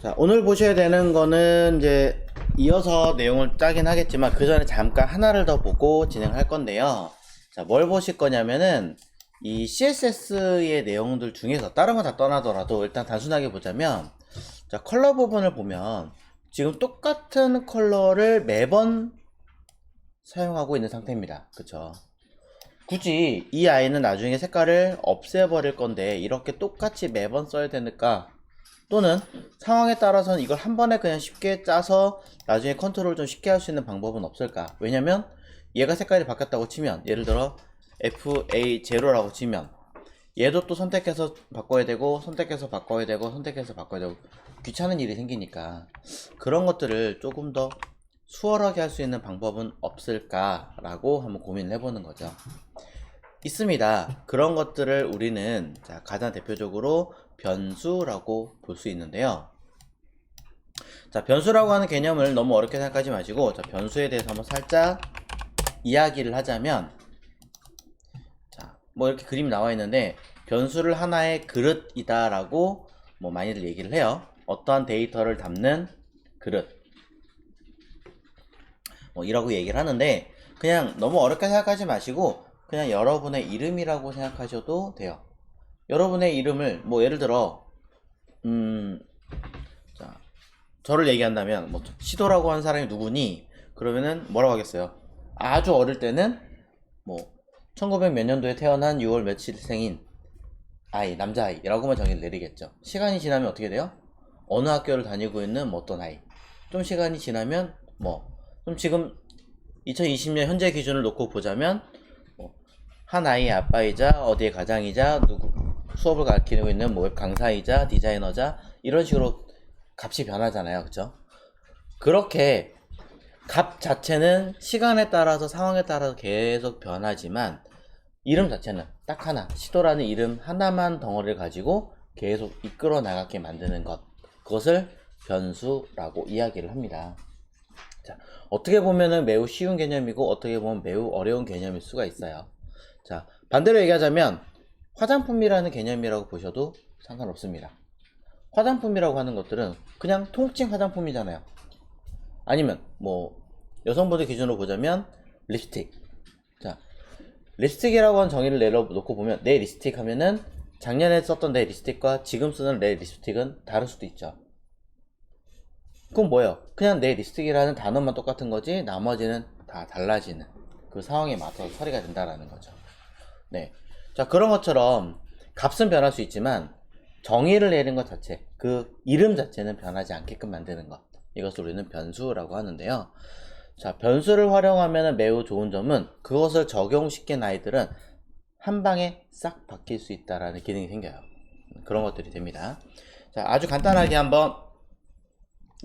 자, 오늘 보셔야 되는 거는 이제 이어서 내용을 짜긴 하겠지만 그 전에 잠깐 하나를 더 보고 진행할 건데요. 자, 뭘 보실 거냐면은 이 CSS의 내용들 중에서 다른 거 다 떠나더라도 일단 단순하게 보자면, 자, 컬러 부분을 보면 지금 똑같은 컬러를 매번 사용하고 있는 상태입니다. 그쵸? 굳이 이 아이는 나중에 색깔을 없애버릴 건데 이렇게 똑같이 매번 써야 되니까, 또는 상황에 따라서는 이걸 한 번에 그냥 쉽게 짜서 나중에 컨트롤 좀 쉽게 할 수 있는 방법은 없을까? 왜냐면 얘가 색깔이 바뀌었다고 치면, 예를 들어 FA0라고 치면 얘도 또 선택해서 바꿔야 되고 선택해서 바꿔야 되고 선택해서 바꿔야 되고 귀찮은 일이 생기니까, 그런 것들을 조금 더 수월하게 할 수 있는 방법은 없을까라고 한번 고민을 해보는 거죠. 있습니다. 그런 것들을 우리는, 자, 가장 대표적으로 변수라고 볼 수 있는데요. 자, 변수라고 하는 개념을 너무 어렵게 생각하지 마시고, 자, 변수에 대해서 한번 살짝 이야기를 하자면, 자, 뭐 이렇게 그림이 나와 있는데, 변수를 하나의 그릇이다 라고 뭐 많이들 얘기를 해요. 어떠한 데이터를 담는 그릇, 뭐 이라고 얘기를 하는데, 그냥 너무 어렵게 생각하지 마시고 그냥 여러분의 이름이라고 생각하셔도 돼요. 여러분의 이름을 뭐 예를 들어 자, 저를 얘기한다면 뭐 시도라고 하는 사람이 누구니? 그러면은 뭐라고 하겠어요? 아주 어릴 때는 뭐 1900 몇 년도에 태어난 6월 며칠생인 아이, 남자아이라고만 정의를 내리겠죠. 시간이 지나면 어떻게 돼요? 어느 학교를 다니고 있는 뭐 어떤 아이. 좀 시간이 지나면 뭐 좀 지금 2020년 현재 기준을 놓고 보자면 한 아이의 아빠이자 어디의 가장이자 누구 수업을 가르치고 있는 뭐 웹 강사이자 디자이너자, 이런 식으로 값이 변하잖아요. 그쵸? 그렇게 값 자체는 시간에 따라서 상황에 따라서 계속 변하지만 이름 자체는 딱 하나, 시도라는 이름 하나만 덩어리를 가지고 계속 이끌어 나가게 만드는 것, 그것을 변수라고 이야기를 합니다. 자, 어떻게 보면은 매우 쉬운 개념이고 어떻게 보면 매우 어려운 개념일 수가 있어요. 자, 반대로 얘기하자면 화장품이라는 개념이라고 보셔도 상관없습니다. 화장품이라고 하는 것들은 그냥 통칭 화장품이잖아요. 아니면 뭐 여성분들 기준으로 보자면 립스틱. 자, 립스틱이라고 하는 정의를 내려놓고 보면 내 립스틱 하면은 작년에 썼던 내 립스틱과 지금 쓰는 내 립스틱은 다를 수도 있죠. 그건 뭐예요? 그냥 내 립스틱이라는 단어만 똑같은 거지 나머지는 다 달라지는, 그 상황에 맞춰서 처리가 된다라는 거죠. 네. 자, 그런 것처럼 값은 변할 수 있지만 정의를 내린 것 자체, 그 이름 자체는 변하지 않게끔 만드는 것, 이것을 우리는 변수라고 하는데요. 자, 변수를 활용하면 매우 좋은 점은 그것을 적용시킨 아이들은 한 방에 싹 바뀔 수 있다라는 기능이 생겨요. 그런 것들이 됩니다. 자, 아주 간단하게 한번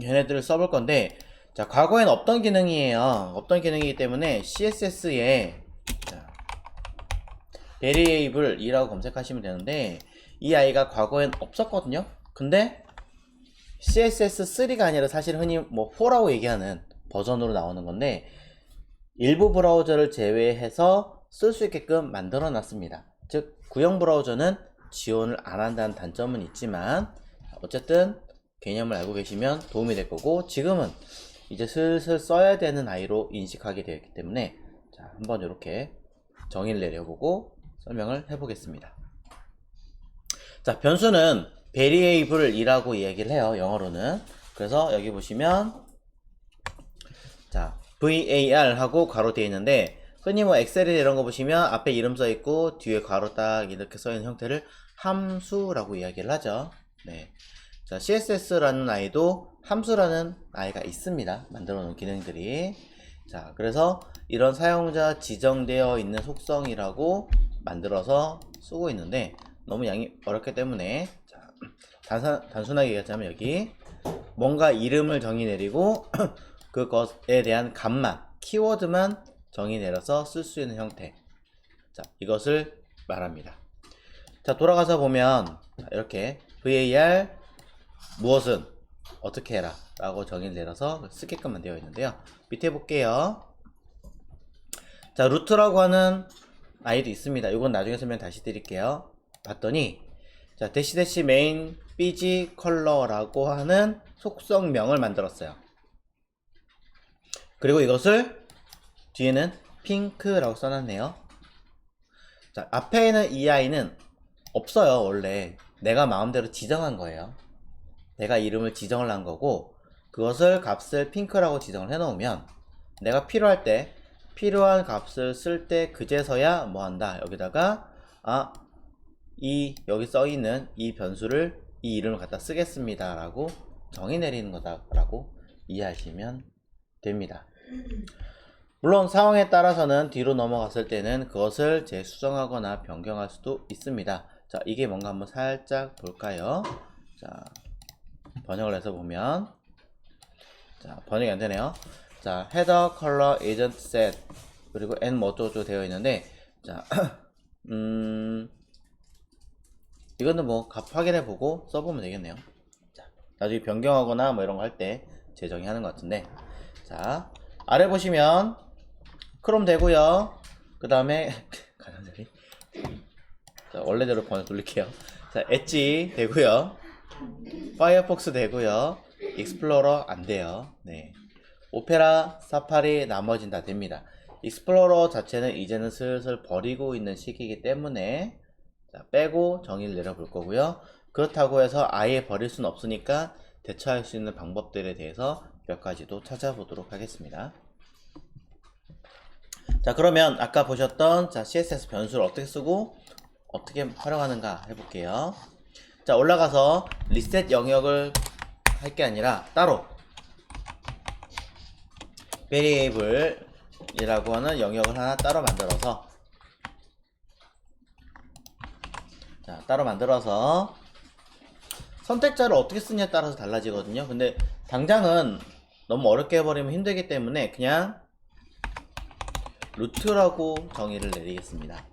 얘네들을 써볼 건데, 자, 과거엔 없던 기능이에요. 없던 기능이기 때문에 CSS에 variable이라고 검색하시면 되는데, 이 아이가 과거엔 없었거든요. 근데 CSS3가 아니라 사실 흔히 뭐 4라고 얘기하는 버전으로 나오는 건데, 일부 브라우저를 제외해서 쓸 수 있게끔 만들어 놨습니다. 즉 구형 브라우저는 지원을 안 한다는 단점은 있지만 어쨌든 개념을 알고 계시면 도움이 될 거고, 지금은 이제 슬슬 써야 되는 아이로 인식하게 되었기 때문에, 자, 한번 이렇게 정의를 내려보고 설명을 해보겠습니다. 자, 변수는 variable이라고 얘기를 해요, 영어로는. 그래서 여기 보시면 자, var 하고 괄호 되어 있는데, 흔히 뭐 엑셀이나 이런 거 보시면 앞에 이름 써 있고 뒤에 괄호 딱 이렇게 써 있는 형태를 함수라고 이야기를 하죠. 네. 자, CSS라는 아이도 함수라는 아이가 있습니다. 만들어 놓은 기능들이. 자, 그래서 이런 사용자 지정되어 있는 속성이라고 만들어서 쓰고 있는데, 너무 양이 어렵기 때문에, 자, 단순하게 얘기하자면 여기 뭔가 이름을 정의 내리고 그것에 대한 값만, 키워드만 정의 내려서 쓸 수 있는 형태, 자, 이것을 말합니다. 자, 돌아가서 보면 자, 이렇게 var 무엇은 어떻게 해라 라고 정의를 내려서 쓰게끔 되어 있는데요. 밑에 볼게요. 자, 루트라고 하는 아이도 있습니다. 이건 나중에 설명 다시 드릴게요. 봤더니, 자, 대시 메인 bg 컬러라고 하는 속성명을 만들었어요. 그리고 이것을 뒤에는 핑크라고 써놨네요. 자, 앞에 있는 EI는 없어요. 원래 내가 마음대로 지정한 거예요. 내가 이름을 지정을 한 거고, 그것을 값을 핑크라고 지정을 해 놓으면 내가 필요할 때 필요한 값을 쓸 때 그제서야 뭐 한다, 여기다가 여기 써 있는 이 변수를 이 이름을 갖다 쓰겠습니다 라고 정의 내리는 거다 라고 이해하시면 됩니다. 물론 상황에 따라서는 뒤로 넘어갔을 때는 그것을 재수정하거나 변경할 수도 있습니다. 자, 이게 뭔가 한번 살짝 볼까요? 자, 번역을 해서 보면, 자, 번역이 안 되네요. 자, header color isn't set 그리고 n 뭐 어쩌고저쩌고 되어 있는데, 자, 이거는 뭐 값 확인해 보고 써보면 되겠네요. 자, 나중에 변경하거나 뭐 이런 거 할 때 재정의 하는 것 같은데, 자, 아래 보시면 크롬 되고요. 그 다음에 가장자리. 자, 원래대로 번역 돌릴게요. 자, 엣지 되고요. 파이어폭스 되고요. 익스플로러 안 돼요. 네. 오페라, 사파리, 나머진 다 됩니다. 익스플로러 자체는 이제는 슬슬 버리고 있는 시기이기 때문에, 자, 빼고 정의를 내려볼 거고요. 그렇다고 해서 아예 버릴 수는 없으니까 대처할 수 있는 방법들에 대해서 몇 가지도 찾아보도록 하겠습니다. 자, 그러면 아까 보셨던 CSS 변수를 어떻게 쓰고 어떻게 활용하는가 해볼게요. 자, 올라가서 리셋 영역을 할 게 아니라 따로 variable 이라고 하는 영역을 하나 따로 만들어서, 자, 따로 만들어서 선택자를 어떻게 쓰냐에 따라서 달라지거든요. 근데 당장은 너무 어렵게 해버리면 힘들기 때문에 그냥 루트라고 정의를 내리겠습니다.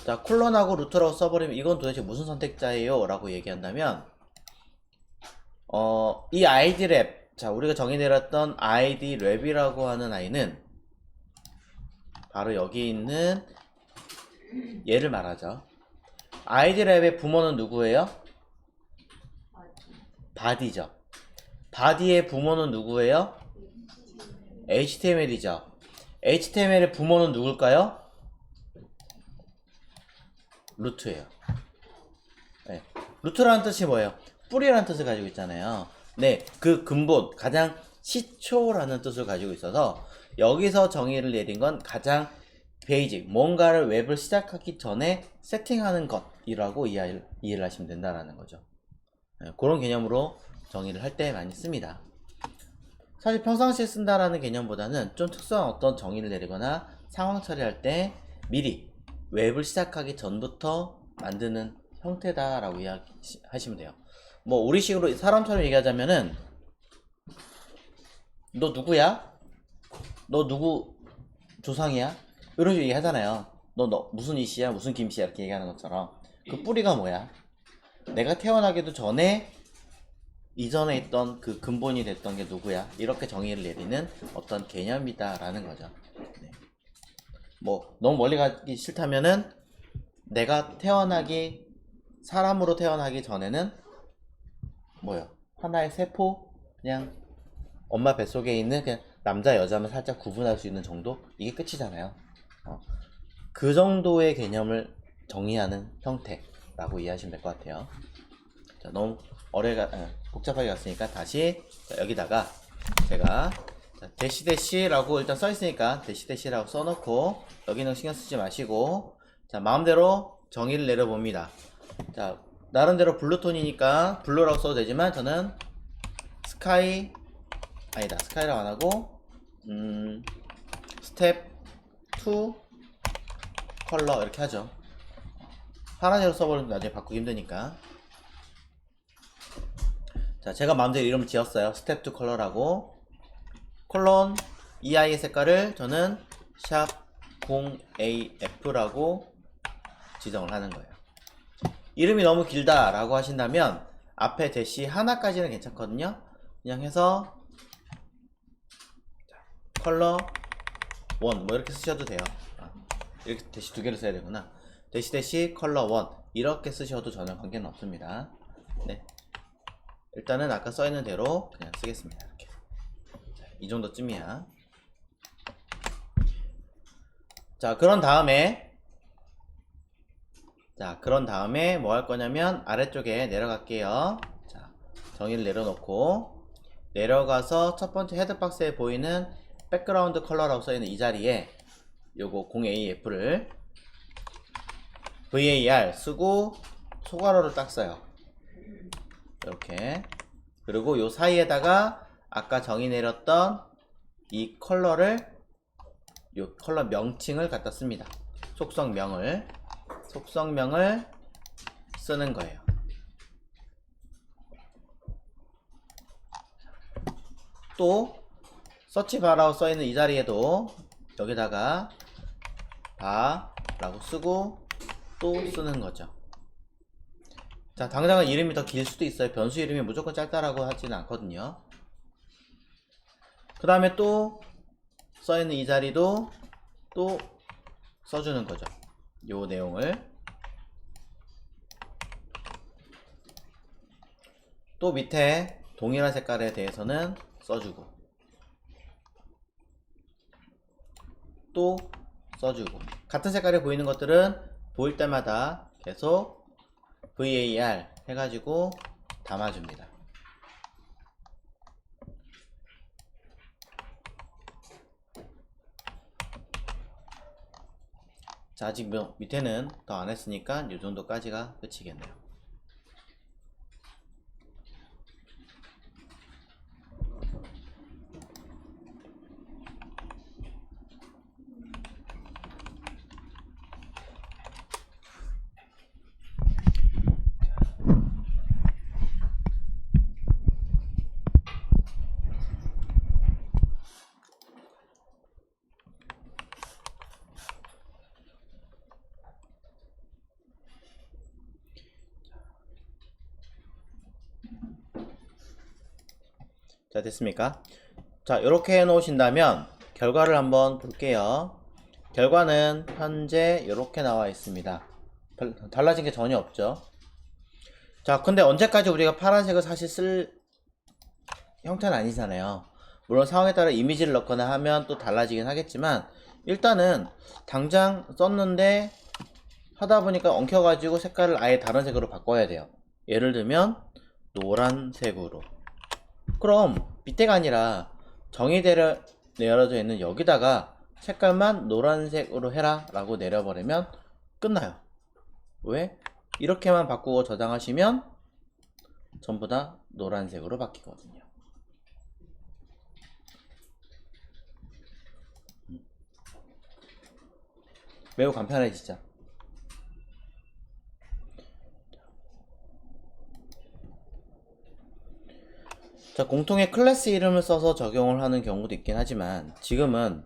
자, 콜론하고 루트라고 써버리면 이건 도대체 무슨 선택자예요? 라고 얘기한다면, 이 id 랩, 자, 우리가 정의 내렸던 id 랩이라고 하는 아이는 바로 여기 있는 얘를 말하죠. id 랩의 부모는 누구예요? body죠. body의 부모는 누구예요? HTML이죠. HTML의 부모는 누굴까요? 루트예요. 네. 루트라는 뜻이 뭐예요? 뿌리라는 뜻을 가지고 있잖아요. 네, 그 근본, 가장 시초라는 뜻을 가지고 있어서 여기서 정의를 내린 건 가장 베이직, 뭔가를 웹을 시작하기 전에 세팅하는 것이라고 이해를 하시면 된다는 거죠. 네, 그런 개념으로 정의를 할 때 많이 씁니다. 사실 평상시에 쓴다라는 개념보다는 좀 특수한 어떤 정의를 내리거나 상황 처리할 때 미리 웹을 시작하기 전부터 만드는 형태다라고 이해하시면 돼요. 뭐 우리식으로 사람처럼 얘기하자면은, 너 누구야? 너 누구 조상이야? 이런 식으로 얘기하잖아요. 너 무슨 이씨야? 무슨 김씨야? 이렇게 얘기하는 것처럼. 그 뿌리가 뭐야? 내가 태어나기도 전에 이전에 있던 그 근본이 됐던 게 누구야? 이렇게 정의를 내리는 어떤 개념이다라는 거죠. 네. 뭐 너무 멀리 가기 싫다면은, 내가 사람으로 태어나기 전에는 뭐요? 하나의 세포, 그냥 엄마 뱃속에 있는 그냥 남자 여자만 살짝 구분할 수 있는 정도? 이게 끝이잖아요. 그 정도의 개념을 정의하는 형태라고 이해하시면 될 것 같아요. 자, 너무 복잡하게 갔으니까 다시, 자, 여기다가 제가 대시라고 일단 써있으니까 대시라고 써놓고, 여기는 신경 쓰지 마시고, 자, 마음대로 정의를 내려봅니다. 자, 나름대로 블루톤이니까 블루라고 써도 되지만 저는 스카이라고 안하고 스텝 2 컬러 이렇게 하죠. 파란색으로 써버리면 나중에 바꾸기 힘드니까. 자, 제가 마음대로 이름을 지었어요. 스텝 2 컬러라고. 콜론 EI의 색깔을 저는 샵 0AF라고 지정을 하는 거예요. 이름이 너무 길다 라고 하신다면 앞에 대시 하나까지는 괜찮거든요. 그냥 해서 컬러 1 뭐 이렇게 쓰셔도 돼요. 이렇게 대시 두 개를 써야 되구나. 대시 컬러 1 이렇게 쓰셔도 전혀 관계는 없습니다. 네. 일단은 아까 써있는 대로 그냥 쓰겠습니다. 이렇게. 자, 이 정도쯤이야. 자, 그런 다음에 뭐 할 거냐면 아래쪽에 내려갈게요. 자, 정의를 내려놓고 내려가서 첫 번째 헤드박스에 보이는 백그라운드 컬러라고 써있는 이 자리에 요거 0AF를 VAR 쓰고 소괄호를 딱 써요. 이렇게. 그리고 요 사이에다가 아까 정의 내렸던 이 컬러를 요 컬러 명칭을 갖다 씁니다. 속성명을 쓰는 거예요. 또 서치바라고 써있는 이 자리에도 여기다가 바라고 쓰고 또 쓰는 거죠. 자, 당장은 이름이 더 길 수도 있어요. 변수 이름이 무조건 짧다라고 하지는 않거든요. 그 다음에 또 써있는 이 자리도 또 써주는 거죠. 요 내용을. 또 밑에 동일한 색깔에 대해서는 써주고 또 써주고 같은 색깔이 보이는 것들은 보일 때마다 계속 VAR 해가지고 담아줍니다. 자, 아직 밑에는 더 안 했으니까 이 정도까지가 끝이겠네요. 자, 됐습니까? 자, 이렇게 해 놓으신다면 결과를 한번 볼게요. 결과는 현재 이렇게 나와 있습니다. 달라진 게 전혀 없죠. 자, 근데 언제까지 우리가 파란색을 사실 쓸 형태는 아니잖아요. 물론 상황에 따라 이미지를 넣거나 하면 또 달라지긴 하겠지만 일단은 당장 썼는데 하다 보니까 엉켜가지고 색깔을 아예 다른 색으로 바꿔야 돼요. 예를 들면 노란색으로. 그럼 밑에가 아니라 정의대로 내려져 있는 여기다가 색깔만 노란색으로 해라 라고 내려버리면 끝나요. 왜? 이렇게만 바꾸고 저장하시면 전부 다 노란색으로 바뀌거든요. 매우 간편해지죠. 자, 공통의 클래스 이름을 써서 적용을 하는 경우도 있긴 하지만 지금은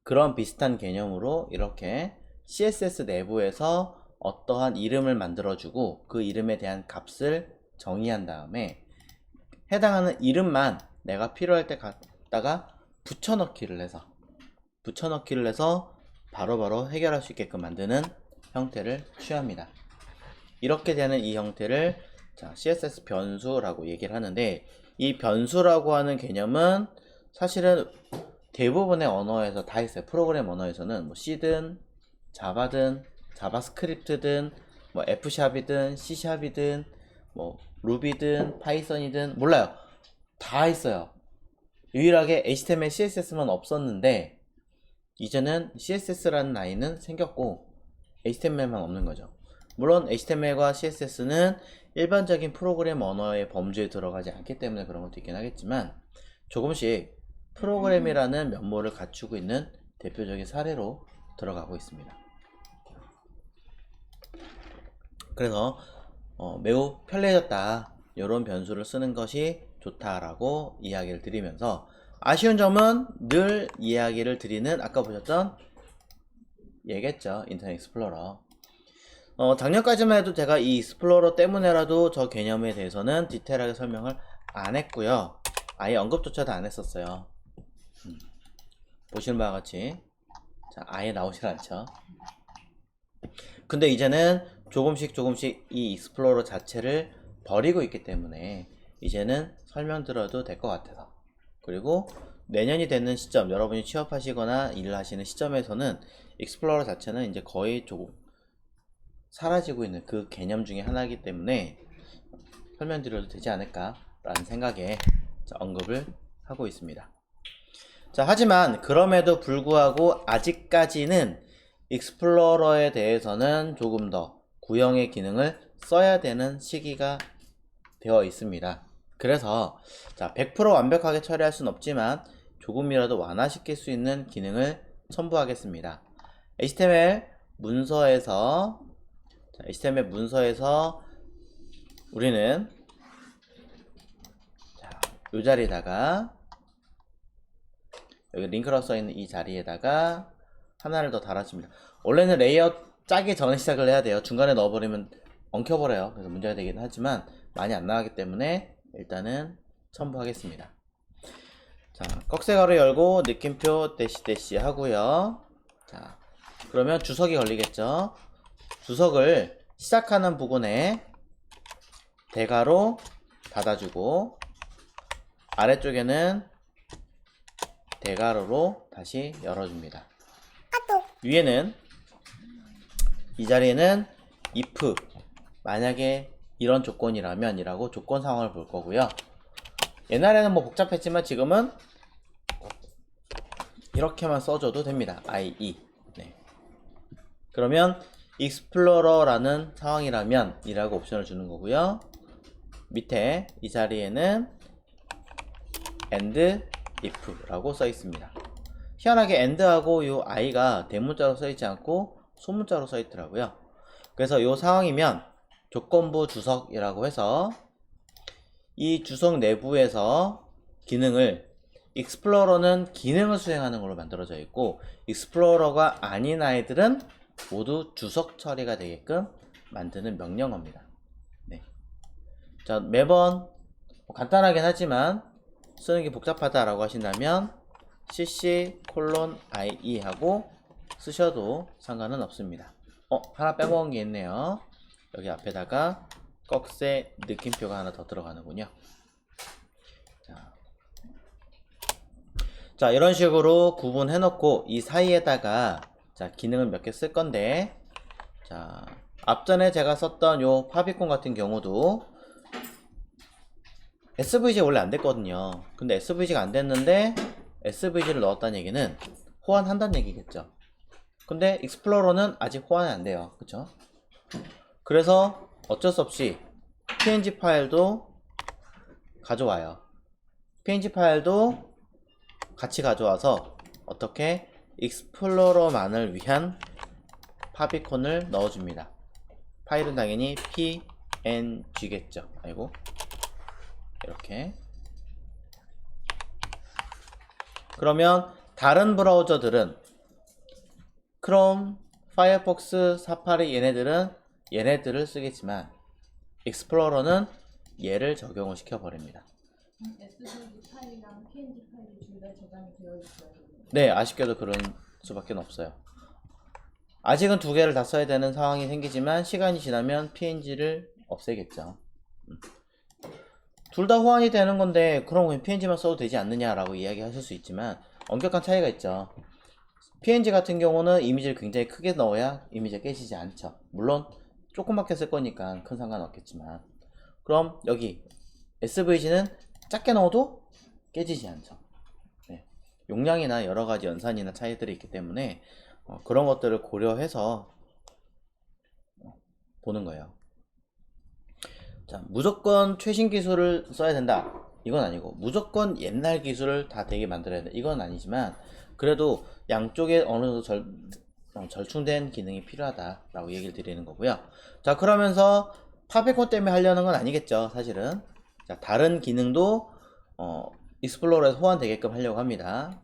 그런 비슷한 개념으로 이렇게 CSS 내부에서 어떠한 이름을 만들어주고 그 이름에 대한 값을 정의한 다음에 해당하는 이름만 내가 필요할 때 갖다가 붙여넣기를 해서 바로바로 해결할 수 있게끔 만드는 형태를 취합니다. 이렇게 되는 이 형태를 자, CSS 변수라고 얘기를 하는데 이 변수라고 하는 개념은 사실은 대부분의 언어에서 다 있어요. 프로그램 언어에서는 뭐 C든 자바든 자바스크립트든 뭐 F샵이든 C샵이든 뭐 루비든 파이썬이든 몰라요. 다 있어요. 유일하게 HTML, CSS만 없었는데 이제는 CSS라는 라인은 생겼고 HTML만 없는 거죠. 물론 HTML과 CSS는 일반적인 프로그램 언어의 범주에 들어가지 않기 때문에 그런 것도 있긴 하겠지만 조금씩 프로그램이라는 면모를 갖추고 있는 대표적인 사례로 들어가고 있습니다. 그래서 매우 편리해졌다. 이런 변수를 쓰는 것이 좋다라고 이야기를 드리면서 아쉬운 점은 늘 이야기를 드리는 아까 보셨던 얘겠죠. 인터넷 익스플로러. 작년까지만 해도 제가 이 익스플로러 때문에라도 저 개념에 대해서는 디테일하게 설명을 안 했고요. 아예 언급조차도 안 했었어요. 보시는 바와 같이 자, 아예 나오질 않죠. 근데 이제는 조금씩 이 익스플로러 자체를 버리고 있기 때문에 이제는 설명드려도 될 것 같아서. 그리고 내년이 되는 시점, 여러분이 취업하시거나 일을 하시는 시점에서는 익스플로러 자체는 이제 거의 조금 사라지고 있는 그 개념 중에 하나이기 때문에 설명드려도 되지 않을까라는 생각에 언급을 하고 있습니다. 자, 하지만 그럼에도 불구하고 아직까지는 익스플로러에 대해서는 조금 더 구형의 기능을 써야 되는 시기가 되어 있습니다. 그래서 자, 100% 완벽하게 처리할 수는 없지만 조금이라도 완화시킬 수 있는 기능을 첨부하겠습니다. HTML 문서에서 우리는 자, 이 자리에다가 여기 링크로 써있는 이 자리에다가 하나를 더 달아줍니다. 원래는 레이아웃 짜기 전에 시작을 해야 돼요. 중간에 넣어버리면 엉켜버려요. 그래서 문제가 되긴 하지만 많이 안 나가기 때문에 일단은 첨부하겠습니다. 자, 꺽쇠가루 열고 느낌표 대시 하고요. 자, 그러면 주석이 걸리겠죠. 주석을 시작하는 부분에 대괄호 닫아주고 아래쪽에는 대괄호로 다시 열어줍니다. 위에는 이 자리에는 if 만약에 이런 조건이라면 이라고 조건 상황을 볼 거고요. 옛날에는 뭐 복잡했지만 지금은 이렇게만 써줘도 됩니다. IE. 네. 그러면 익스플로러라는 상황이라면 이라고 옵션을 주는 거고요. 밑에 이 자리에는 and if 라고 써 있습니다. 희한하게 and하고 이 i가 대문자로 써 있지 않고 소문자로 써 있더라고요. 그래서 이 상황이면 조건부 주석이라고 해서 이 주석 내부에서 기능을 익스플로러는 기능을 수행하는 걸로 만들어져 있고 익스플로러가 아닌 아이들은 모두 주석 처리가 되게끔 만드는 명령어입니다. 네. 자, 매번 간단하긴 하지만 쓰는 게 복잡하다라고 하신다면 cc:ie 하고 쓰셔도 상관은 없습니다. 하나 빼먹은 게 있네요. 여기 앞에다가 꺽쇠 느낌표가 하나 더 들어가는군요. 자, 이런 식으로 구분해 놓고 이 사이에다가 자, 기능을 몇 개 쓸 건데 자, 앞전에 제가 썼던 요 파비콘 같은 경우도 SVG 원래 안 됐거든요. 근데 SVG가 안 됐는데 SVG를 넣었다는 얘기는 호환한다는 얘기겠죠. 근데 익스플로러는 아직 호환이 안 돼요. 그쵸? 그래서 어쩔 수 없이 png 파일도 가져와요. png 파일도 같이 가져와서 어떻게 익스플로러만을 위한 파비콘을 넣어줍니다. 파일은 당연히 png겠죠. 아이고, 이렇게. 그러면 다른 브라우저들은 크롬, 파이어폭스, 사파리 얘네들을 쓰겠지만 익스플로러는 얘를 적용을 시켜버립니다. SVG 파일이랑 PNG 파일이 둘 다 저장이 되어 있어요. 네, 아쉽게도 그런 수밖에 없어요. 아직은 두 개를 다 써야 되는 상황이 생기지만 시간이 지나면 PNG를 없애겠죠. 둘 다 호환이 되는 건데 그럼 그냥 PNG만 써도 되지 않느냐라고 이야기하실 수 있지만 엄격한 차이가 있죠. PNG 같은 경우는 이미지를 굉장히 크게 넣어야 이미지가 깨지지 않죠. 물론 조그맣게 쓸 거니까 큰 상관은 없겠지만 그럼 여기 SVG는 작게 넣어도 깨지지 않죠. 네. 용량이나 여러가지 연산이나 차이들이 있기 때문에 그런 것들을 고려해서 보는 거예요. 자, 무조건 최신 기술을 써야 된다 이건 아니고 무조건 옛날 기술을 다 되게 만들어야 된다 이건 아니지만 그래도 양쪽에 어느 정도 절충된 기능이 필요하다라고 얘기를 드리는 거고요. 자, 그러면서 파비콘 때문에 하려는 건 아니겠죠, 사실은. 자, 다른 기능도 익스플로러에서 호환되게끔 하려고 합니다.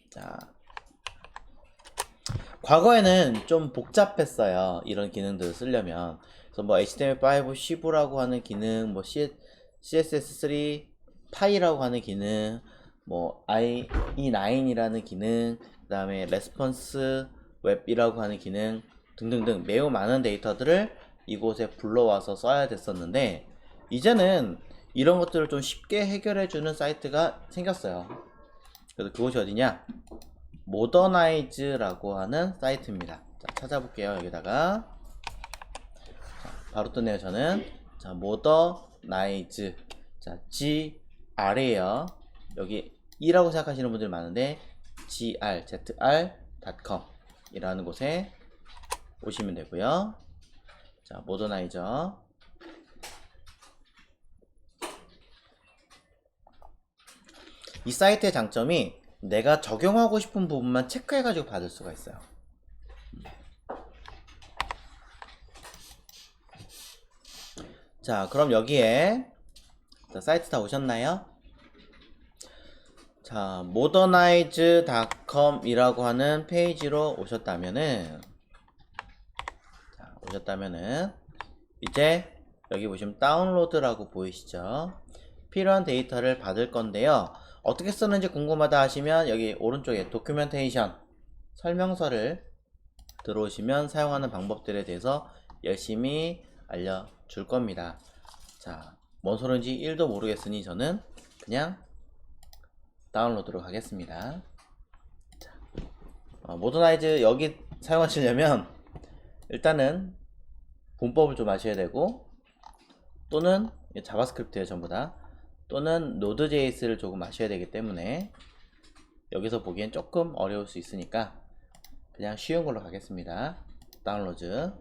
자, 과거에는 좀 복잡했어요, 이런 기능들을 쓰려면. 그래서 뭐 HTML5 10라고 하는 기능, 뭐 CSS3 파이라고 하는 기능, 뭐 IE9이라는 기능, 그 다음에 레스폰스 웹이라고 하는 기능, 등등등 매우 많은 데이터들을 이곳에 불러와서 써야 됐었는데, 이제는 이런 것들을 좀 쉽게 해결해주는 사이트가 생겼어요. 그래서 그곳이 어디냐? 모더나이즈라고 하는 사이트입니다. 자, 찾아볼게요. 여기다가 바로 뜨네요. 저는 자, 모더나이즈. 자, GR이에요. 여기 E라고 생각하시는 분들 많은데 zr.com 이라는 곳에 오시면 되고요. 자, 모더나이저. 이 사이트의 장점이 내가 적용하고 싶은 부분만 체크해가지고 받을 수가 있어요. 자, 그럼 여기에 자, 사이트 다 오셨나요? 자, modernize.com 이라고 하는 페이지로 오셨다면은 이제 여기 보시면 다운로드라고 보이시죠? 필요한 데이터를 받을 건데요. 어떻게 쓰는지 궁금하다 하시면 여기 오른쪽에 도큐멘테이션 설명서를 들어오시면 사용하는 방법들에 대해서 열심히 알려줄 겁니다. 자, 뭔 소리인지 1도 모르겠으니 저는 그냥 다운로드로 하겠습니다. 자, 모더나이즈 여기 사용하시려면 일단은 문법을 좀 아셔야 되고, 또는 자바스크립트예요 전부 다, 또는 노드.js를 조금 아셔야 되기 때문에 여기서 보기엔 조금 어려울 수 있으니까 그냥 쉬운 걸로 가겠습니다. 다운로드.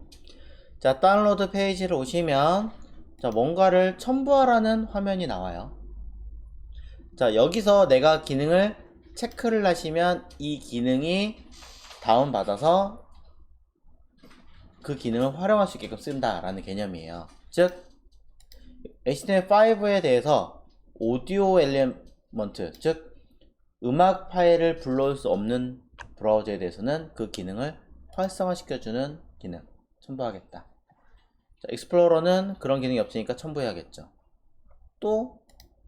자, 다운로드 페이지를 오시면 자, 뭔가를 첨부하라는 화면이 나와요. 자, 여기서 내가 기능을 체크를 하시면 이 기능이 다운받아서 그 기능을 활용할 수 있게끔 쓴다 라는 개념이에요. 즉 HTML5에 대해서 오디오 엘리먼트, 즉 음악 파일을 불러올 수 없는 브라우저에 대해서는 그 기능을 활성화 시켜주는 기능 첨부하겠다. 자, 익스플로러는 그런 기능이 없으니까 첨부해야겠죠. 또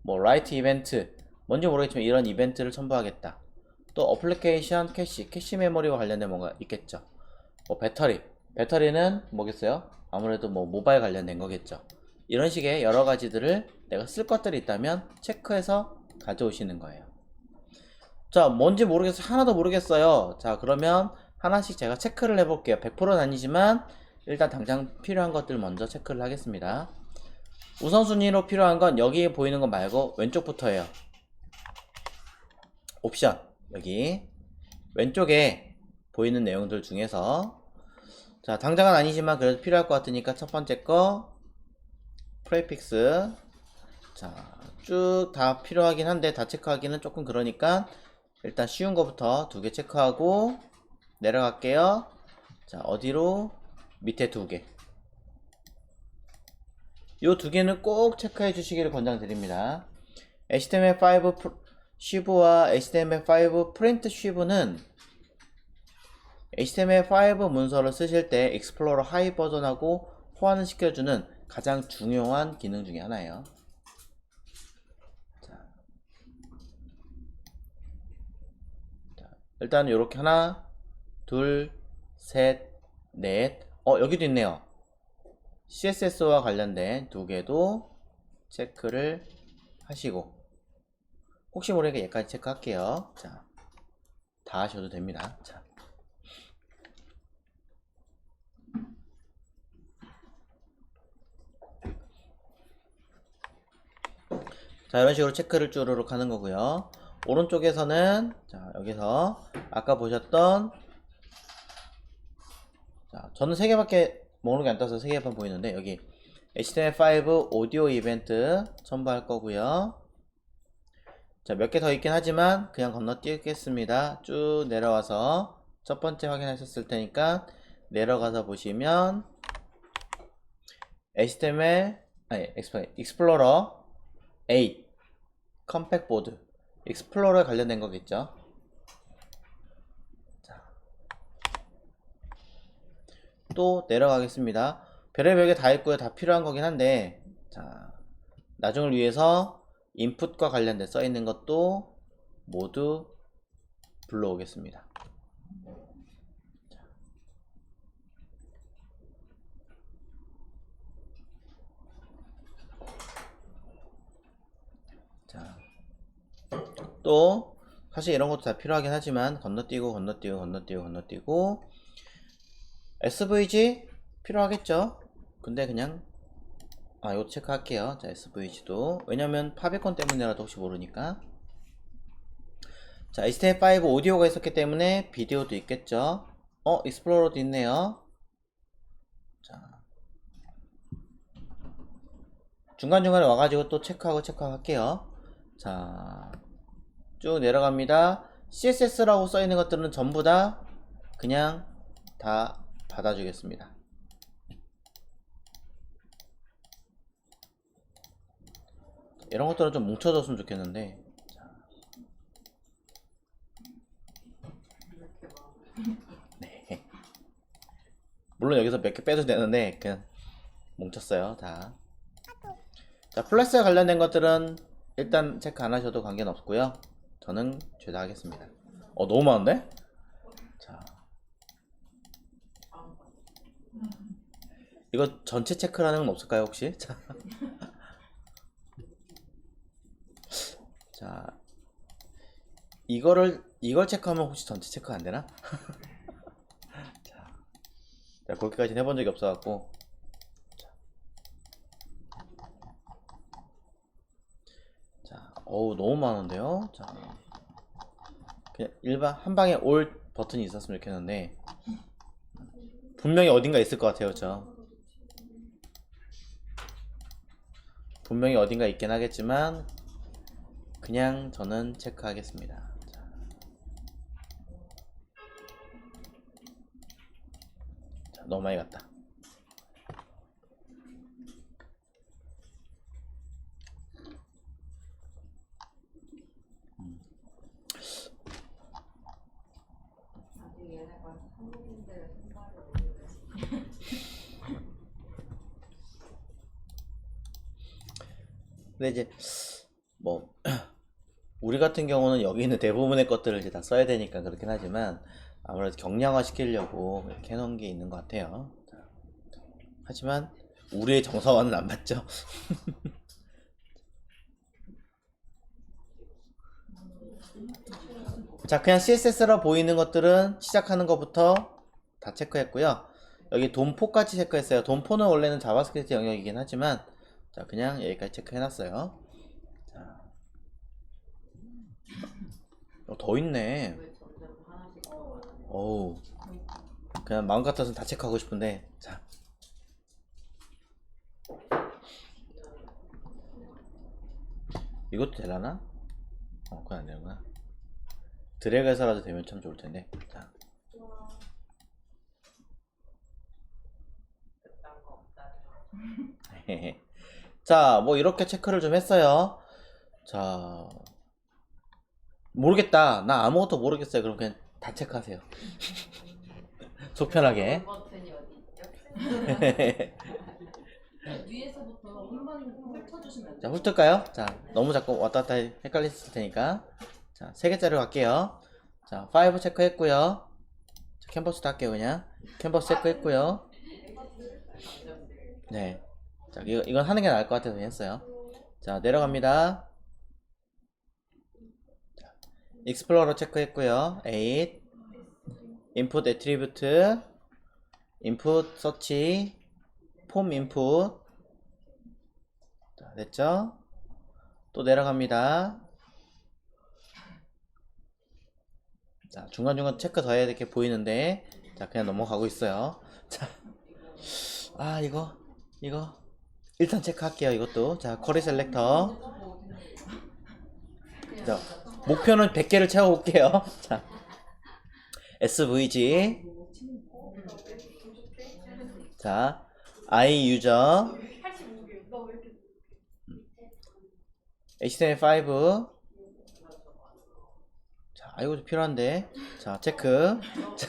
뭐 라이트 이벤트, 뭔지 모르겠지만 이런 이벤트를 첨부하겠다. 또 어플리케이션 캐시 메모리와 관련된 뭔가 있겠죠. 뭐 배터리는 뭐겠어요? 아무래도 뭐 모바일 관련된 거겠죠. 이런 식의 여러 가지들을 내가 쓸 것들이 있다면 체크해서 가져오시는 거예요. 자, 뭔지 모르겠어요. 하나도 모르겠어요. 자, 그러면 하나씩 제가 체크를 해볼게요. 100%는 아니지만 일단 당장 필요한 것들 먼저 체크를 하겠습니다. 우선순위로 필요한 건 여기 보이는 거 말고 왼쪽부터예요. 옵션, 여기 왼쪽에 보이는 내용들 중에서 자, 당장은 아니지만 그래도 필요할 것 같으니까 첫 번째 거 프레픽스. 자, 쭉 다 필요하긴 한데 다 체크하기는 조금 그러니까 일단 쉬운 거부터 2개 체크하고 내려갈게요. 자, 어디로? 밑에 2개. 요 2개는 꼭 체크해 주시기를 권장드립니다. HTML5 쉬브와 HTML5 프린트 쉬브는 HTML5 문서를 쓰실 때 익스플로러 하이 버전하고 호환을 시켜주는 가장 중요한 기능 중에 하나예요. 자, 일단 이렇게 하나, 둘, 셋, 넷. 여기도 있네요. CSS와 관련된 2개도 체크를 하시고, 혹시 모르니까 얘까지 체크할게요. 자, 다 하셔도 됩니다. 자, 이런 식으로 체크를 쭈르륵 하는 거고요. 오른쪽에서는 자, 여기서 아까 보셨던 자, 저는 3개밖에 목록이 안 떠서 3개만 보이는데 여기 HTML5 오디오 이벤트 첨부할 거고요. 자, 몇 개 더 있긴 하지만 그냥 건너뛰겠습니다. 쭉 내려와서 첫 번째 확인하셨을 테니까 내려가서 보시면 익스플로러 8 컴팩 보드, 익스플로러에 관련된 거겠죠. 자, 또 내려가겠습니다. 별의별 게 다 있고요. 다 필요한 거긴 한데 자, 나중을 위해서 인풋과 관련된 써 있는 것도 모두 불러오겠습니다. 또 사실 이런 것도 다 필요하긴 하지만 건너뛰고 건너뛰고 건너뛰고 건너뛰고 SVG 필요하겠죠. 근데 그냥 이거 체크할게요. 자, SVG도 왜냐면 파비콘 때문이라도 혹시 모르니까. 자, HTML5 오디오가 있었기 때문에 비디오도 있겠죠. 익스플로러도 있네요. 자, 중간중간에 와가지고 또 체크하고 할게요. 자, 쭉 내려갑니다. CSS라고 써있는 것들은 전부 다 그냥 다 받아주겠습니다. 이런 것들은 좀 뭉쳐졌으면 좋겠는데. 네. 물론 여기서 몇 개 빼도 되는데 그냥 뭉쳤어요. 다. 자, 플러스에 관련된 것들은 일단 체크 안 하셔도 관계는 없고요. 저는 죄다 하겠습니다. 너무 많은데? 자, 이거 전체 체크라는 건 없을까요 혹시? 자, 자, 이걸 체크하면 혹시 전체 체크 안 되나? 자, 그렇게까지는 해본 적이 없어갖고. 자, 너무 많은데요? 자, 그냥 일반 한 방에 올 버튼이 있었으면 좋겠는데 분명히 어딘가 있을 것 같아요. 분명히 어딘가 있긴 하겠지만 그냥 저는 체크하겠습니다. 자, 너무 많이 갔다. 근데 이제 뭐 우리 같은 경우는 여기 있는 대부분의 것들을 이제 다 써야 되니까 그렇긴 하지만 아무래도 경량화 시키려고 이렇게 해놓은 게 있는 것 같아요. 자, 하지만 우리의 정서와는 안 맞죠. 자, 그냥 CSS로 보이는 것들은 시작하는 것부터 다 체크했고요. 여기 돔4까지 체크했어요. 돔4는 원래는 자바스크립트 영역이긴 하지만 자, 그냥 여기까지 체크해놨어요. 자, 더 있네. 어우, 그냥 마음 같아서는 다 체크하고 싶은데. 자, 이것도 되려나? 그건 안 되는구나. 드래그해서라도 되면 참 좋을 텐데. 자. 자, 뭐 이렇게 체크를 좀 했어요. 자, 모르겠다. 나 아무것도 모르겠어요. 그럼 그냥 다 체크하세요. 속 편하게. 버튼이 어디 있죠? 위에서부터 한번 훑어주시면 자, 돼요. 훑을까요? 자, 너무 자꾸 왔다 갔다 헷갈렸을 테니까. 자, 3개짜리로 갈게요. 자, 5 체크했고요. 자, 캔버스도 할게요, 그냥. 캔버스 체크했고요. 네. 자, 이건 하는 게 나을 것 같아서 했어요. 자, 내려갑니다. 익스플로러 체크했고요. 8. 인풋 애트리뷰트, 인풋 서치, 폼 인풋. 자, 됐죠? 또 내려갑니다. 자, 중간중간 체크 더 해야 될 게 보이는데, 자, 그냥 넘어가고 있어요. 자, 이거 일단 체크할게요. 이것도. 자, 쿼리 셀렉터. 자, 목표는 100개를 채워볼게요. 자, SVG. 자, I 유저. HTML5. 자, 이것도 필요한데. 자, 체크. 자,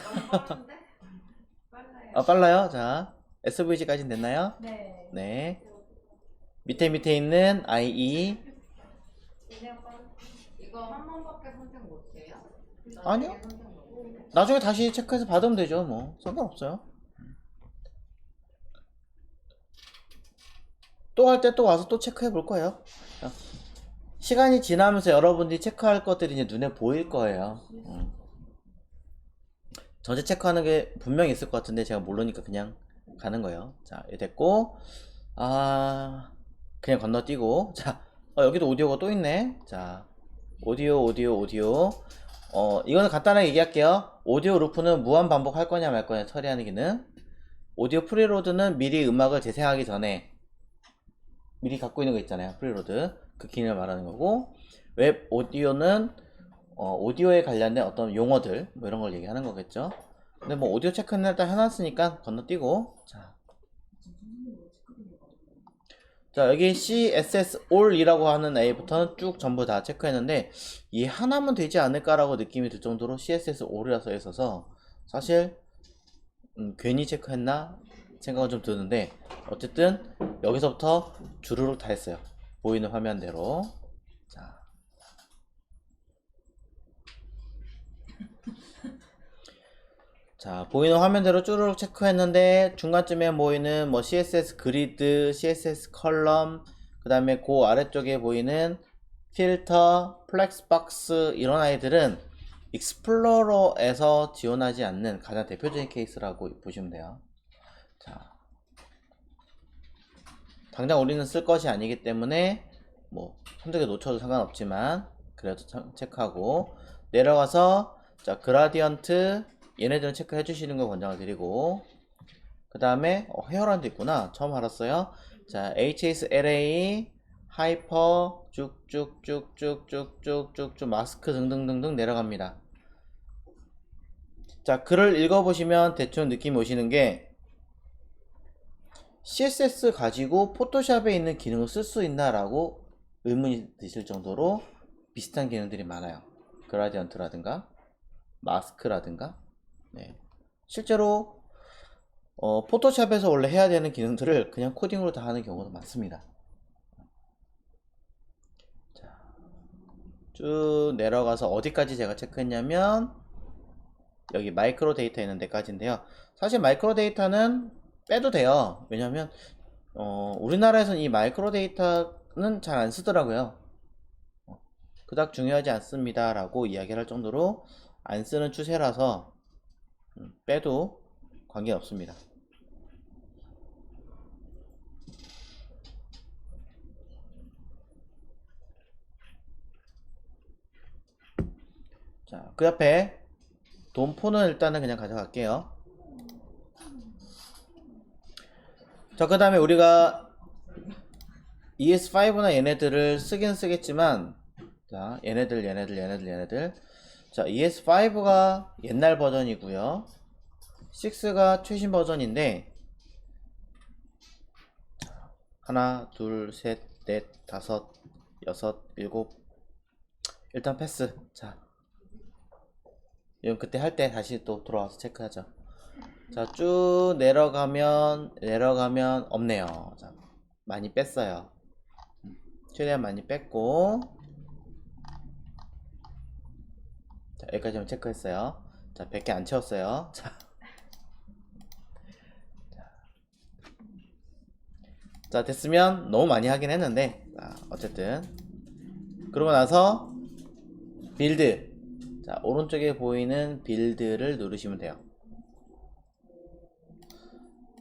빨라요. 자, SVG까지는 됐나요? 네. 네. 밑에 있는 IE. 이거 한 번밖에 선택 못해요? 아니요. 나중에 다시 체크해서 받으면 되죠. 뭐 상관없어요. 또 할 때 또 와서 또 체크해 볼 거예요. 자, 시간이 지나면서 여러분들이 체크할 것들이 이제 눈에 보일 거예요. 전체 체크하는 게 분명히 있을 것 같은데 제가 모르니까 그냥 가는 거예요. 자, 이제 됐고, 그냥 건너뛰고, 자, 여기도 오디오가 또 있네. 자, 오디오. 이거는 간단하게 얘기할게요. 오디오 루프는 무한 반복할 거냐 말 거냐 처리하는 기능. 오디오 프리로드는 미리 음악을 재생하기 전에 미리 갖고 있는 거 있잖아요. 프리로드. 그 기능을 말하는 거고, 웹 오디오는 오디오에 관련된 어떤 용어들 뭐 이런 걸 얘기하는 거겠죠. 근데 뭐 오디오 체크는 일단 해놨으니까 건너뛰고, 자 여기 CSS all이라고 하는 A부터는 쭉 전부 다 체크했는데 이 하나면 되지 않을까라고 느낌이 들 정도로 CSS all이라 써 있어서 사실 괜히 체크했나 생각은 좀 드는데 어쨌든 여기서부터 주르륵 다 했어요. 보이는 화면대로. 자, 보이는 화면대로 쭈르륵 체크했는데 중간쯤에 보이는 뭐 CSS 그리드, CSS 컬럼, 그 다음에 그 아래쪽에 보이는 필터, 플렉스박스 이런 아이들은 익스플로러에서 지원하지 않는 가장 대표적인 케이스라고 보시면 돼요. 자, 당장 우리는 쓸 것이 아니기 때문에 뭐 한두 개 놓쳐도 상관없지만 그래도 체크하고 내려가서 자 그라디언트 얘네들은 체크해 주시는 거 권장을 드리고 그 다음에 헤어라인도 있구나. 처음 알았어요. 자 HSLA 하이퍼 쭉쭉쭉쭉쭉쭉쭉 마스크 등등등등 내려갑니다. 자 글을 읽어보시면 대충 느낌이 오시는 게 CSS 가지고 포토샵에 있는 기능을 쓸 수 있나 라고 의문이 드실 정도로 비슷한 기능들이 많아요. 그라디언트라든가 마스크라든가 네. 실제로 포토샵에서 원래 해야 되는 기능들을 그냥 코딩으로 다 하는 경우도 많습니다. 자, 쭉 내려가서 어디까지 제가 체크했냐면 여기 마이크로 데이터 있는 데까지인데요. 사실 마이크로 데이터는 빼도 돼요. 왜냐면 우리나라에서는 이 마이크로 데이터는 잘 안 쓰더라고요. 그닥 중요하지 않습니다 라고 이야기를 할 정도로 안 쓰는 추세라서 빼도 관계없습니다. 자, 그 옆에 돈포는 일단은 그냥 가져갈게요. 자, 그 다음에 우리가 ES5나 얘네들을 쓰긴 쓰겠지만 자, 얘네들 자, ES5가 옛날 버전이고요. 6가 최신 버전인데 하나, 둘, 셋, 넷, 다섯, 여섯, 일곱 일단 패스. 자, 이건 그때 할 때 다시 또 돌아와서 체크하죠. 자, 쭉 내려가면 없네요. 자, 많이 뺐어요. 최대한 많이 뺐고 자, 여기까지만 체크했어요. 자, 100개 안 채웠어요. 자, 됐으면 너무 많이 하긴 했는데 자, 어쨌든 그러고 나서 빌드. 자, 오른쪽에 보이는 빌드를 누르시면 돼요.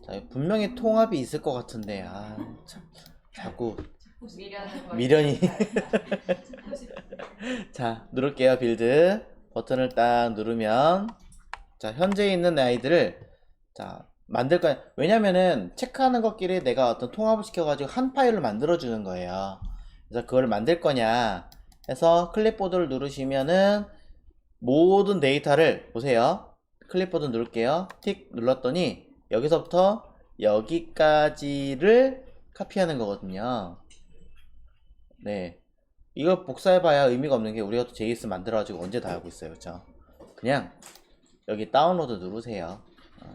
자, 분명히 통합이 있을 것 같은데 참, 자꾸 미련이 자, 누를게요. 빌드 버튼을 딱 누르면 자, 현재 있는 아이들을 자, 만들 거야. 왜냐면은 체크하는 것끼리 내가 어떤 통합을 시켜가지고 한 파일을 만들어 주는 거예요. 그래서 그걸 만들 거냐 해서 클립보드를 누르시면은 모든 데이터를 보세요. 클립보드 누를게요. 틱 눌렀더니 여기서부터 여기까지를 카피하는 거거든요. 네, 이걸 복사해봐야 의미가 없는 게 우리가 또 JS 만들어가지고 언제 다 하고 있어요. 그쵸? 그냥 여기 다운로드 누르세요.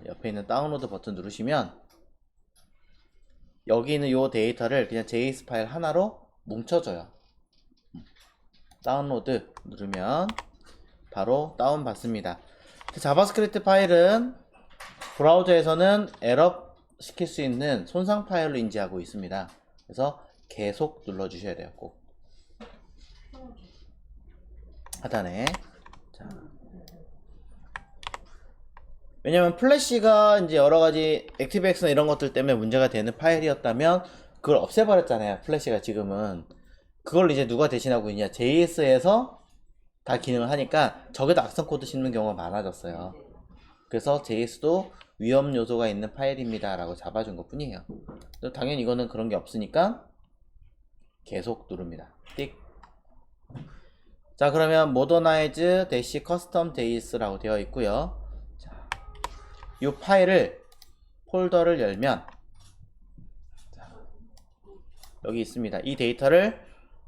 옆에 있는 다운로드 버튼 누르시면 여기 있는 요 데이터를 그냥 JS 파일 하나로 뭉쳐줘요. 다운로드 누르면 바로 다운 받습니다. 자바스크립트 파일은 브라우저에서는 에러 시킬 수 있는 손상 파일로 인지하고 있습니다. 그래서 계속 눌러 주셔야 돼요. 꼭. 하단에. 자. 왜냐면 플래시가 이제 여러 가지 액티브엑스나 이런 것들 때문에 문제가 되는 파일이었다면 그걸 없애버렸잖아요. 플래시가 지금은. 그걸 이제 누가 대신하고 있냐? JS에서 다 기능을 하니까 저기다 악성 코드 씹는 경우가 많아졌어요. 그래서 JS도 위험 요소가 있는 파일입니다 라고 잡아준 것 뿐이에요. 당연히 이거는 그런 게 없으니까 계속 누릅니다. 띡. 자, 그러면 modernize dash custom JS라고 되어 있고요. 자, 이 파일을 폴더를 열면 자, 여기 있습니다. 이 데이터를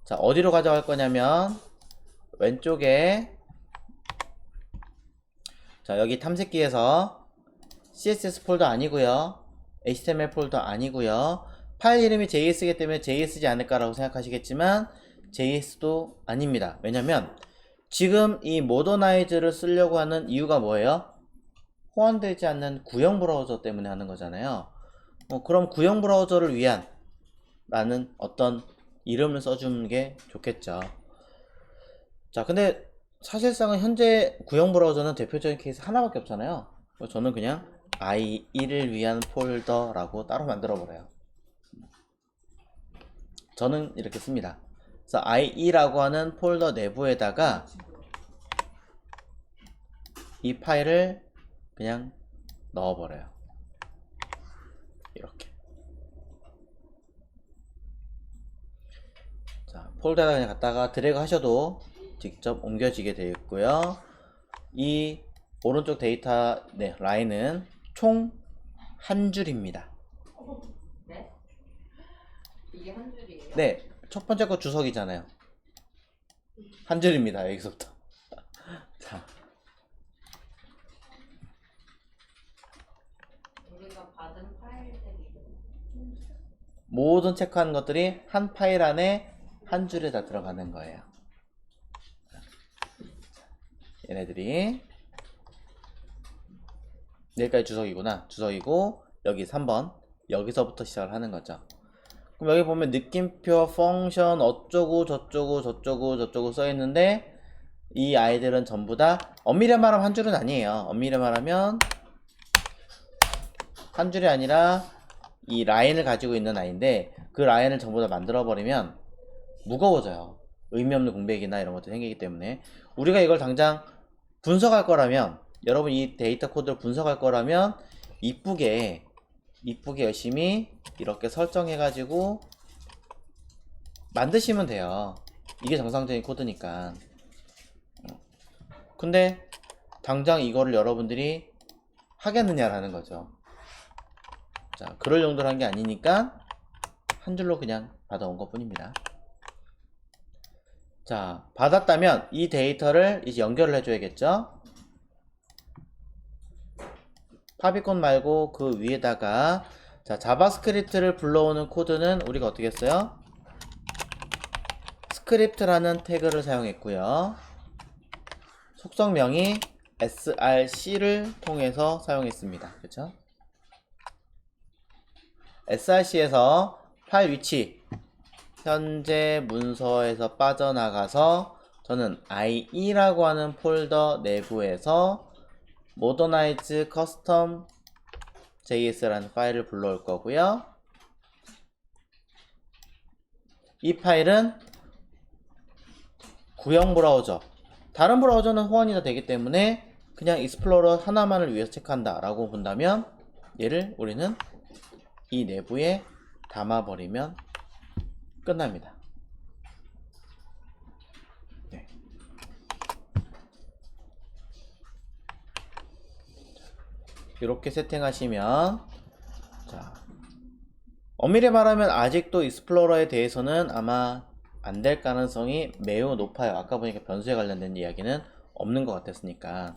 자, 어디로 가져갈 거냐면 왼쪽에 자, 여기 탐색기에서 CSS 폴더 아니고요, HTML 폴더 아니고요, 파일 이름이 JS이기 때문에 JS지 않을까라고 생각하시겠지만 JS도 아닙니다. 왜냐면 지금 이 모더나이즈를 쓰려고 하는 이유가 뭐예요? 호환되지 않는 구형 브라우저 때문에 하는 거잖아요. 그럼 구형 브라우저를 위한 라는 어떤 이름을 써주는 게 좋겠죠. 자, 근데 사실상은 현재 구형 브라우저는 대표적인 케이스 하나밖에 없잖아요. 그래서 저는 그냥 IE를 위한 폴더라고 따로 만들어 버려요. 저는 이렇게 씁니다. 그래서 IE라고 하는 폴더 내부에다가 이 파일을 그냥 넣어버려요. 이렇게. 자, 폴더에다 그냥 갖다가 드래그 하셔도 직접 옮겨지게 되어 있고요. 이 오른쪽 데이터 네, 라인은 총 한 줄입니다. 네? 이게 한 줄이에요? 네, 첫 번째 거 주석이잖아요. 한 줄입니다. 여기서부터. 자, 우리가 받은 파일들이 모든 체크하는 것들이 한 파일 안에 한 줄에 다 들어가는 거예요. 얘네들이 여기까지 주석이구나. 주석이고 여기 3번 여기서부터 시작을 하는 거죠. 그럼 여기 보면 느낌표, 펑션 어쩌고 저쩌고 저쩌고 저쩌고 써 있는데 이 아이들은 전부 다 엄밀히 말하면 한 줄은 아니에요. 엄밀히 말하면 한 줄이 아니라 이 라인을 가지고 있는 아이인데 그 라인을 전부 다 만들어 버리면 무거워져요. 의미 없는 공백이나 이런 것도 생기기 때문에 우리가 이걸 당장 분석할 거라면 여러분 이 데이터 코드를 분석할 거라면 이쁘게 열심히 이렇게 설정해 가지고 만드시면 돼요. 이게 정상적인 코드니까. 근데 당장 이거를 여러분들이 하겠느냐라는 거죠. 자, 그럴 용도로 한 게 아니니까 한 줄로 그냥 받아온 것 뿐입니다. 자, 받았다면 이 데이터를 이제 연결을 해줘야겠죠. 파비콘 말고 그 위에다가 자, 자바스크립트를 불러오는 코드는 우리가 어떻게 했어요? 스크립트라는 태그를 사용했고요. 속성명이 src를 통해서 사용했습니다. 그렇죠? src에서 파일 위치 현재 문서에서 빠져나가서 저는 IE라고 하는 폴더 내부에서 modernize custom JS라는 파일을 불러올 거고요. 이 파일은 구형 브라우저, 다른 브라우저는 호환이 다 되기 때문에 그냥 익스플로러 하나만을 위해서 체크한다 라고 본다면 얘를 우리는 이 내부에 담아버리면 끝납니다. 네. 이렇게 세팅하시면 자, 엄밀히 말하면 아직도 익스플로러에 대해서는 아마 안 될 가능성이 매우 높아요. 아까 보니까 변수에 관련된 이야기는 없는 것 같았으니까.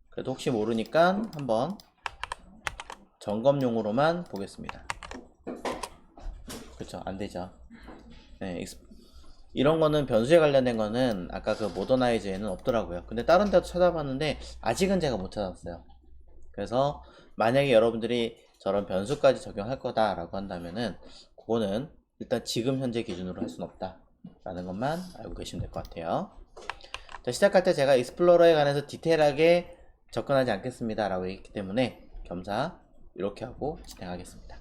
그래도 혹시 모르니까 한번 점검용으로만 보겠습니다. 그렇죠, 안 되죠. 네, 이런 거는 변수에 관련된 거는 아까 그 모더나이즈에는 없더라고요. 근데 다른 데도 찾아봤는데 아직은 제가 못 찾았어요. 그래서 만약에 여러분들이 저런 변수까지 적용할 거다 라고 한다면은 그거는 일단 지금 현재 기준으로 할 수는 없다 라는 것만 알고 계시면 될 것 같아요. 자, 시작할 때 제가 익스플로러에 관해서 디테일하게 접근하지 않겠습니다 라고 했기 때문에 겸사 이렇게 하고 진행하겠습니다.